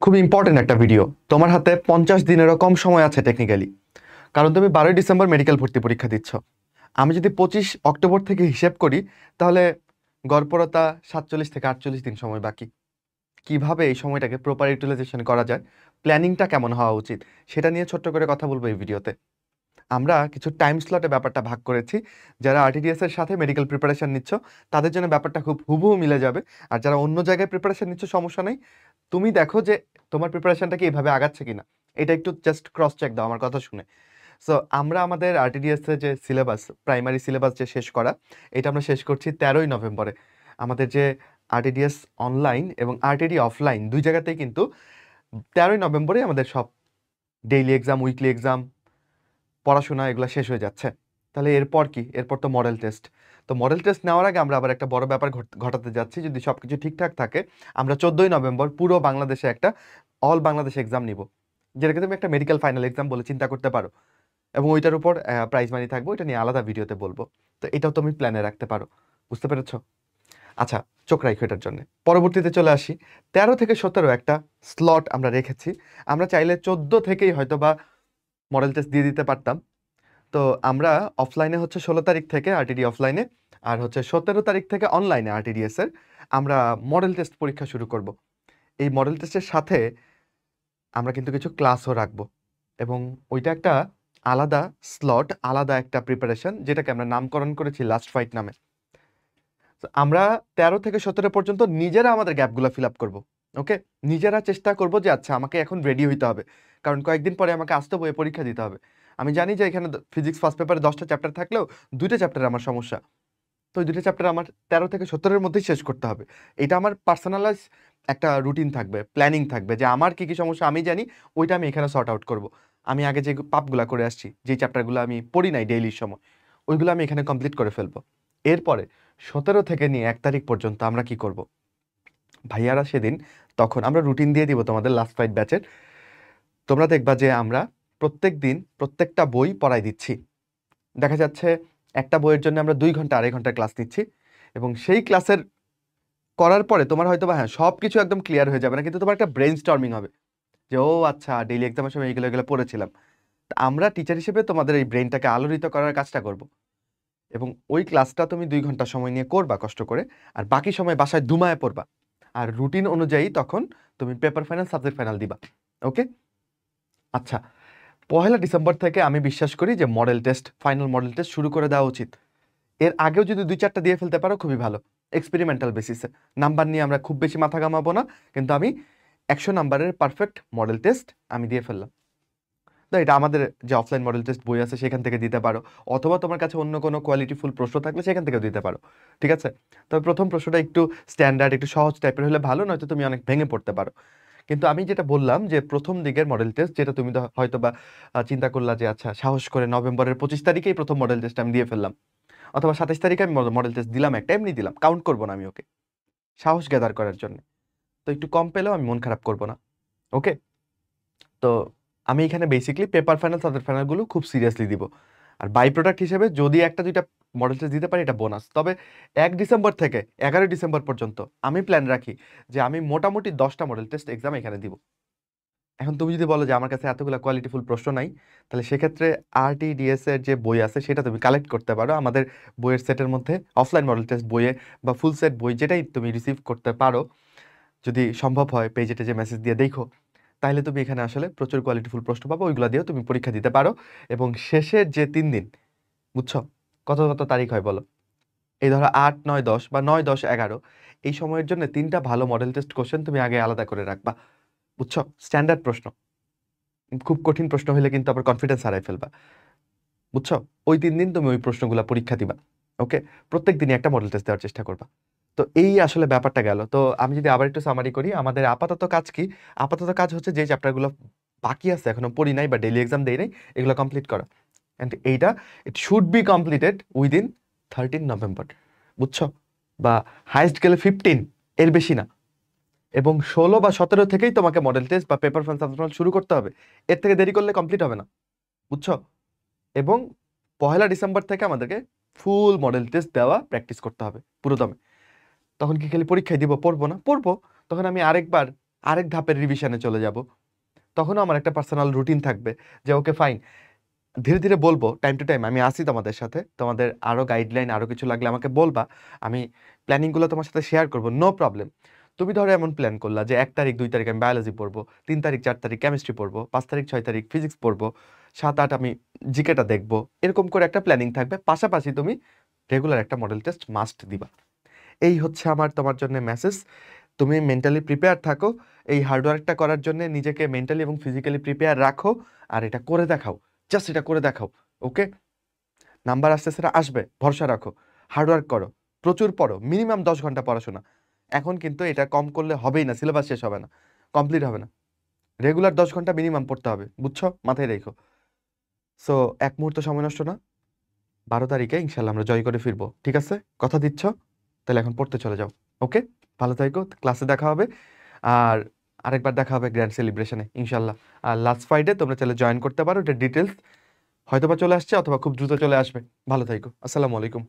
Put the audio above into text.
খুব ইম্পর্টেন্ট একটা ভিডিও। তোমার হাতে 50 দিনেরও কম সময় আছে টেকনিক্যালি, কারণ তুমি 12ই ডিসেম্বর মেডিকেল ভর্তি পরীক্ষা দিচ্ছ। আমি যদি 25 অক্টোবর থেকে হিসেব করি, তাহলে গড়পড়তা 47 থেকে 48 দিন সময় বাকি। কিভাবে এই সময়টাকে প্রপার ইউটিলাইজেশন করা যায়, প্ল্যানিংটা কেমন হওয়া উচিত, সেটা নিয়ে ছোট্ট করে কথা বলবো এই ভিডিওতে। আমরা কিছু টাইম স্লটে ব্যাপারটা ভাগ করেছি। যারা আরটিডিএস এর সাথে মেডিকেল প্রিপারেশন নিচ্ছ, তাদের জন্য ব্যাপারটা খুব হুবহু মিলে যাবে। আর যারা অন্য জায়গায় প্রিপারেশন নিচ্ছ, সমস্যা নেই। তুমি দেখো যে তোমার প্রিপারেশনটা কি এভাবে আগাচ্ছে কিনা, এটা একটু জাস্ট ক্রস চেক দাও আমার কথা শুনে। সো আমরা আমাদের আরটিডিএস এর যে সিলেবাস, প্রাইমারি সিলেবাস যে শেষ করা, এটা আমরা শেষ করছি 13ই নভেম্বরে। আমাদের যে আরটিডিএস অনলাইন এবং আরটিডি অফলাইন দুই জায়গাতেই কিন্তু 13ই নভেম্বরে আমাদের সব ডেইলি এক্সাম, উইকলি এক্সাম, পড়াশোনা এগুলো শেষ হয়ে যাচ্ছে। তাহলে এরপর কি? এরপর তো মডেল টেস্ট। তো মডেল টেস্ট নেওয়ার আগে আমরা আবার একটা বড় ব্যাপার ঘটাতে যাচ্ছি। যদি সব কিছু ঠিকঠাক থাকে, আমরা 14ই নভেম্বর পুরো বাংলাদেশে একটা অল বাংলাদেশ এক্সাম নিব, যেটাকে তুমি একটা মেডিকেল ফাইনাল এক্সাম বলে চিন্তা করতে পারো। এবং ওইটার উপর প্রাইজ মানি থাকবো, এটা নিয়ে আলাদা ভিডিওতে বলবো। তো এটাও তুমি প্ল্যানে রাখতে পারো। বুঝতে পেরেছো? আচ্ছা, চোখ রাখো এটার জন্য। পরবর্তীতে চলে আসি। 13 থেকে 17 একটা স্লট আমরা রেখেছি। আমরা চাইলে 14 থেকেই হয়তো বা মডেল টেস্ট দিয়ে দিতে পারতাম। তো আমরা অফলাইনে হচ্ছে 16 তারিখ থেকে আরটিডি অফলাইনে, আর হচ্ছে 17 তারিখ থেকে অনলাইনে আরটিডিএস এর আমরা মডেল টেস্ট পরীক্ষা শুরু করব। এই মডেল টেস্টের সাথে আমরা কিন্তু কিছু ক্লাসও রাখবো, এবং ওইটা একটা আলাদা স্লট, আলাদা একটা প্রিপারেশন, যেটাকে আমরা নামকরণ করেছি লাস্ট ফাইট নামে। তো আমরা 13 থেকে 17 পর্যন্ত নিজেরা আমাদের গ্যাপগুলো ফিল আপ করবো। ওকে, নিজেরা চেষ্টা করব যে আচ্ছা আমাকে এখন রেডি হইতে হবে, কারণ কয়েকদিন পরে আমাকে আসতে বইয়ে পরীক্ষা দিতে হবে। আমি জানি যে এখানে ফিজিক্স ফার্স্ট পেপারে 10টা চ্যাপ্টার থাকলেও 2টা চ্যাপ্টারে আমার সমস্যা। তো ওই 2টা চ্যাপ্টার আমার 13 থেকে 17-এর মধ্যেই শেষ করতে হবে। এটা আমার পার্সোনালাইজ একটা রুটিন থাকবে, প্ল্যানিং থাকবে, যে আমার কি কি সমস্যা আমি জানি, ওইটা আমি এখানে সর্ট আউট করব। আমি আগে যে পাপগুলা করে আসছি, যে চ্যাপ্টারগুলো আমি পড়ি নাই ডেইলির সময়, ওইগুলো আমি এখানে কমপ্লিট করে ফেলবো। এরপরে 17 থেকে নিয়ে 1 তারিখ পর্যন্ত আমরা কি করব? ভাইয়ারা সেদিন, তখন আমরা রুটিন দিয়ে দিব তোমাদের লাস্ট ফাইট ব্যাচের। তোমরা দেখবা যে আমরা প্রত্যেক দিন প্রত্যেকটা বই পড়াই দিচ্ছি। দেখা যাচ্ছে একটা বইয়ের জন্য আমরা 2 ঘন্টা 2.5 ঘন্টা ক্লাস নিচ্ছি, এবং সেই ক্লাসের করার পরে তোমার হয়তো বা হ্যাঁ সব কিছু একদম ক্লিয়ার হয়ে যাবে না, কিন্তু তোমার একটা ব্রেন স্টর্মিং হবে যে ও আচ্ছা ডেইলি এক্সামের সময় এগুলো এগুলো পড়েছিলাম। তা আমরা টিচার হিসেবে তোমাদের এই ব্রেনটাকে আলোড়িত করার কাজটা করব, এবং ওই ক্লাসটা তুমি 2 ঘন্টা সময় নিয়ে করবা কষ্ট করে, আর বাকি সময় বাসায় দুমায় পড়বা। আর রুটিন অনুযায়ী তখন তুমি পেপার ফাইনাল, সাবজেক্ট ফাইনাল দিবা। ওকে? আচ্ছা, 1লা ডিসেম্বর থেকে আমি বিশ্বাস করি যে model test, final model test শুরু করে দেওয়া উচিত। এর আগেও যদি 2-4টা দিয়ে ফেলতে পারো খুবই ভালো, এক্সপেরিমেন্টাল বেসিসে। নাম্বার নিয়ে আমরা খুব বেশি মাথা ঘামাবো না, কিন্তু আমি 100 নাম্বারের পারফেক্ট মডেল টেস্ট আমি দিয়ে ফেললাম। তো এটা আমাদের যে অফলাইন মডেল টেস্ট বই আছে সেখান থেকে দিতে পারো, অথবা তোমার কাছে অন্য কোনো কোয়ালিটিফুল প্রশ্ন থাকলে সেখান থেকেও দিতে পারো। ঠিক আছে? তবে প্রথম প্রশ্নটা একটু স্ট্যান্ডার্ড, একটু সহজ টাইপের হলে ভালো, নয়তো তুমি অনেক ভেঙে পড়তে পারো। কিন্তু আমি যেটা বললাম যে প্রথম দিকের মডেল টেস্ট, যেটা তুমি হয়তো বা চিন্তা করলা যে আচ্ছা সাহস করে নভেম্বরের 25 তারিখেই প্রথম মডেল টেস্ট আমি দিয়ে ফেললাম, অথবা 27 তারিখে আমি মডেল টেস্ট দিলাম, একটা এমনি দিলাম, কাউন্ট করবো না আমি ওকে, সাহস গ্যাদার করার জন্য। তো একটু কম পেলেও আমি মন খারাপ করবো না। ওকে? তো আমি এখানে বেসিক্যালি পেপার ফাইনাল, সাবজেক্ট ফাইনালগুলো খুব সিরিয়াসলি দিব। আর বাই প্রোডাক্ট হিসেবে যদি একটা দুইটা মডেল টেস্ট দিতে পারি, এটা বোনাস। তবে 1 ডিসেম্বর থেকে 11 ডিসেম্বর পর্যন্ত আমি প্ল্যান রাখি যে আমি মোটামুটি 10টা মডেল টেস্ট এক্সাম এখানে দিব। এখন তুমি যদি বলো যে আমার কাছে এতগুলো কোয়ালিটিফুল প্রশ্ন নাই, তাহলে সেক্ষেত্রে আরটিডিএস এর যে বই আছে সেটা তুমি কালেক্ট করতে পারো আমাদের বইয়ের সেটের মধ্যে। অফলাইন মডেল টেস্ট বইয়ে বা ফুল সেট বই যেটাই তুমি রিসিভ করতে পারো, যদি সম্ভব হয় পেজে টেজে মেসেজ দিয়ে দেখো, তাহলে তুমি এখানে আসলে প্রচুর কোয়ালিটিফুল প্রশ্ন পাবো, ওইগুলো দিয়েও তুমি পরীক্ষা দিতে পারো। এবং শেষের যে 3 দিন, বুঝছো, কত কত তারিখ হয় বলো, এই ধরো 8, 9, 10 বা 9, 10, 11, এই সময়ের জন্য 3টা ভালো মডেল টেস্ট কোশ্চেন তুমি আগে আলাদা করে রাখবা। বুঝছো? স্ট্যান্ডার্ড প্রশ্ন, খুব কঠিন প্রশ্ন হলে কিন্তু আবার কনফিডেন্স হারাই ফেলবা। বুঝছো? ওই 3 দিন তুমি ওই প্রশ্নগুলো পরীক্ষা দিবা। ওকে? প্রত্যেক দিনই একটা মডেল টেস্ট দেওয়ার চেষ্টা করবা। তো এই আসলে ব্যাপারটা গেল। তো আমি যদি আবার একটু সামারি করি, আমাদের আপাতত কাজ কি? আপাতত কাজ হচ্ছে যে চ্যাপ্টারগুলো বাকি আছে, এখনো পড়ি নাই বা ডেইলি এক্সাম দেই নাই, এগুলো কমপ্লিট করা। অ্যান্ড এইটা it should be completed within 13 November. বুঝছো? বা হাইয়েস্ট গেলে 15, এর বেশি না। এবং 16 বা 17 থেকেই তোমাকে মডেল টেস্ট বা পেপার ফাইনাল শুরু করতে হবে। এর থেকে দেরি করলে কমপ্লিট হবে না। বুঝছো? এবং 1লা ডিসেম্বর থেকে আমাদেরকে ফুল মডেল টেস্ট দেওয়া প্র্যাকটিস করতে হবে পুরোদমে। তখন কি খালি পরীক্ষায় দিব, পড়বো না? পড়বো। তখন আমি আরেকবার আরেক ধাপের রিভিশনে চলে যাব। তখনও আমার একটা পার্সোনাল রুটিন থাকবে যে ওকে ফাইন, ধীরে ধীরে বলবো, টাইম টু টাইম আমি আসি তোমাদের সাথে, তোমাদের আরও গাইডলাইন আরও কিছু লাগলে আমাকে বলবা, আমি প্ল্যানিংগুলো তোমার সাথে শেয়ার করবো, নো প্রবলেম। তুমি ধরো এমন প্ল্যান করলা যে 1 তারিখ 2 তারিখ আমি বায়োলজি পড়বো, 3 তারিখ 4 তারিখ কেমিস্ট্রি পড়বো, 5 তারিখ 6 তারিখ ফিজিক্স পড়বো, 7 8 আমি জিকেটা দেখবো, এরকম করে একটা প্ল্যানিং থাকবে। পাশাপাশি তুমি রেগুলার একটা মডেল টেস্ট মাস্ট দিবা। এই হচ্ছে আমার তোমার জন্য মেসেজ। তুমি মেন্টালি প্রিপেয়ার থাকো, এই হার্ডওয়ার্কটা করার জন্য নিজেকে মেন্টালি এবং ফিজিক্যালি প্রিপেয়ার রাখো, আর এটা করে দেখাও, জাস্ট এটা করে দেখাও। ওকে, নাম্বার আসতে সেটা আসবে, ভরসা রাখো, হার্ডওয়ার্ক করো, প্রচুর পড়ো, মিনিমাম 10 ঘন্টা পড়াশোনা। এখন কিন্তু এটা কম করলে হবেই না, সিলেবাস শেষ হবে না, কমপ্লিট হবে না, রেগুলার 10 ঘন্টা মিনিমাম পড়তে হবে, বুঝছো, মাথায় রেখো। সো এক মুহূর্ত সময় নষ্ট না, 12 তারিখে ইনশাল্লাহ আমরা জয় করে ফিরবো, ঠিক আছে, কথা দিচ্ছ? তাহলে এখন পড়তে চলে যাও। ওকে, ভালো থাকো, ক্লাসে দেখা হবে, আর আরেকবার দেখা হবে গ্র্যান্ড সেলিব্রেশনে ইনশাল্লাহ। আর লাস্ট ফ্রাইডে তোমরা চাইলে জয়েন করতে পারো, এটা ডিটেলস হয়তোবা চলে আসছে অথবা খুব দ্রুত চলে আসবে। ভালো থাকো, আসসালামু আলাইকুম।